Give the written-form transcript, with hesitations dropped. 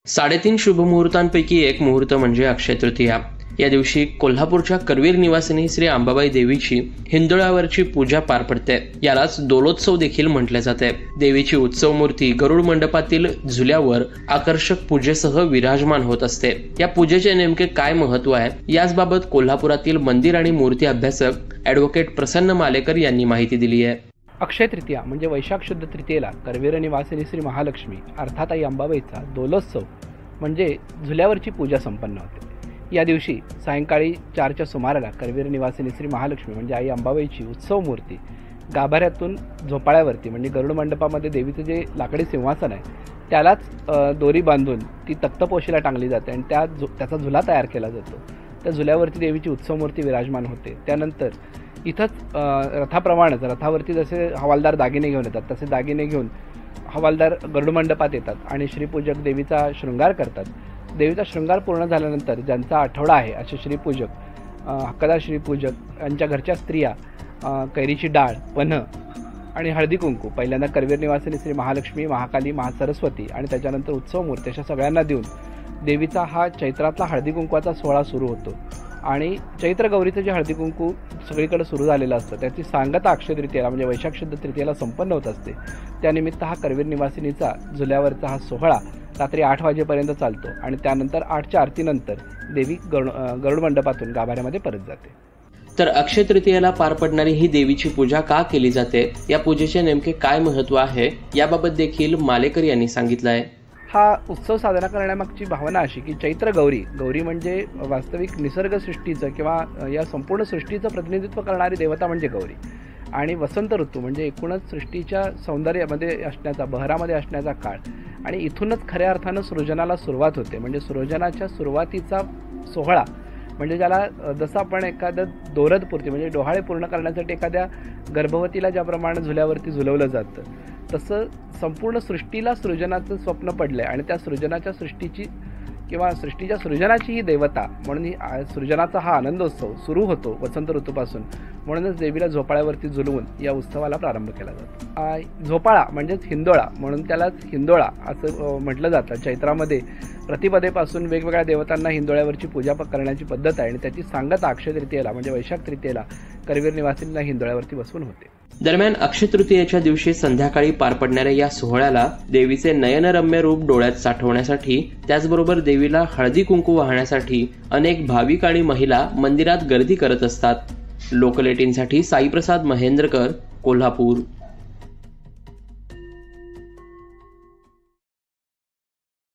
3.5 शुभमुहूर्तांपैकी एक मुहूर्त म्हणजे अक्षय तृतीया। या दिवशी कोल्हापूरच्या करवीर निवासिनी श्री अंबाबाई देवीची हिंदोळ्यावरची पूजा पार पडते। यालाच दोलोत्सव देखील म्हटले जाते। देवीची उत्सव मूर्ती गरुड मंडपातील झुल्यावर आकर्षक पूजेसह विराजमान होत असते। या पूजेचे नेमके काय महत्व आहे याचबाबत कोल्हापुरातील मंदिर आणि मूर्ती अभ्यासक ॲडव्होकेट प्रसन्न मालेकर यांनी माहिती दिली आहे। अक्षय तृतीया म्हणजे वैशाख शुद्ध तृतीयेला करवीर निवासिनी श्री महालक्ष्मी अर्थात आई अंबाबाईचा दोलोत्सव म्हणजे झुल्यावरची पूजा संपन्न होते। या दिवशी सायंकाळी 4च्या सुमाराला करवीर निवासिनी श्री महालक्ष्मी म्हणजे आई अंबाबाईची उत्सव मूर्ती गाभाऱ्यातून झोपाळ्यावरती म्हणजे गरुड मंडपामध्ये देवीचं जे लाकडी सिंहासन आहे त्यालाच दोरी बांधून ती तख्तपोशीला टांगली जाते आणि त्याचा झुला तयार केला जातो। त्या झुल्यावरती देवीची उत्सव मूर्ती विराजमान होते। त्यानंतर इथंच रथाप्रमाणेच रथावरती जसे हवालदार दागिने घेऊन येतात तसे दागिने घेऊन हवालदार गरुड मंडपात येतात आणि श्रीपूजक देवीचा शृंगार करतात। देवीचा शृंगार पूर्ण झाल्यानंतर ज्यांचा आठवडा आहे असे श्रीपूजक हक्कदार श्रीपूजक यांच्या घरच्या स्त्रिया कैरीची डाळ पन्ह आणि हळदी कुंकू पहिल्यांदा करवीर निवासिनी श्री महालक्ष्मी महाकाली महासरस्वती आणि त्याच्यानंतर उत्सव मूर्ती अशा सगळ्यांना देऊन देवीचा हा चैत्रातला हळदी कुंकवाचा सोहळा सुरू होतो आणि चैत्र गौरीचं जे हळदी कुंकू सगळीकडे सुरू झालेलं असतं त्याची सांगता अक्षय तृतीयेला म्हणजे वैशाख शुद्ध तृतीयेला संपन्न होत असते। त्यानिमित्त हा करवीर निवासिनीचा झुल्यावरचा हा सोहळा रात्री 8 वाजेपर्यंत चालतो आणि त्यानंतर 8च्या आरतीनंतर देवी गरुड मंडपातून गाभाऱ्यामध्ये परत जाते। तर अक्षय तृतीयेला पार पडणारी ही देवीची पूजा का केली जाते, या पूजेचे नेमके काय महत्व आहे याबाबत देखील मालेकर यांनी सांगितलं आहे। हा उत्सव साजरा करण्यामागची भावना अशी की चैत्र गौरी म्हणजे वास्तविक निसर्गसृष्टीचं किंवा या संपूर्ण सृष्टीचं प्रतिनिधित्व करणारी देवता म्हणजे गौरी आणि वसंत ऋतू म्हणजे एकूणच सृष्टीच्या सौंदर्यामध्ये असण्याचा बहरामध्ये असण्याचा काळ आणि इथूनच खऱ्या अर्थानं सृजनाला सुरुवात होते। म्हणजे सृजनाच्या सुरुवातीचा सोहळा म्हणजे ज्याला जसं आपण एखादं दोरदपूर्ती म्हणजे डोहाळे पूर्ण करण्यासाठी एखाद्या गर्भवतीला ज्याप्रमाणे झुल्यावरती झुलवलं जातं तसं संपूर्ण सृष्टीला सृजनाचं स्वप्न पडलं आहे आणि त्या सृजनाच्या सृष्टीची किंवा सृष्टीच्या सृजनाची ही देवता म्हणून सृजनाचा हा आनंदोत्सव सुरू होतो वसंत ऋतूपासून। म्हणूनच देवीला झोपाळ्यावरती झुलवून या उत्सवाला प्रारंभ केला जातो। झोपाळा म्हणजेच हिंदोळा म्हणून त्यालाच हिंदोळा असं म्हटलं जातं। चैत्रामध्ये प्रतिपदेपासून वेगवेगळ्या देवतांना हिंदोळ्यावरची पूजा करण्याची पद्धत आहे आणि त्याची सांगता अक्षय तृतीयेला म्हणजे वैशाख तृतीयेला करवीर निवासींना हिंदोळ्यावरती बसवून होते। दरम्यान अक्षय तृतीयेच्या दिवशी संध्याकाळी पार पडणाऱ्या या सोहळ्याला देवीचे नयनरम्य रूप डोळ्यात साठवण्यासाठी त्याचबरोबर देवीला हळदी कुंकू वाहण्यासाठी अनेक भाविक आणि महिला मंदिरात गर्दी करत असतात। लोकल 18साठी साईप्रसाद महेंद्रकर, कोल्हापूर।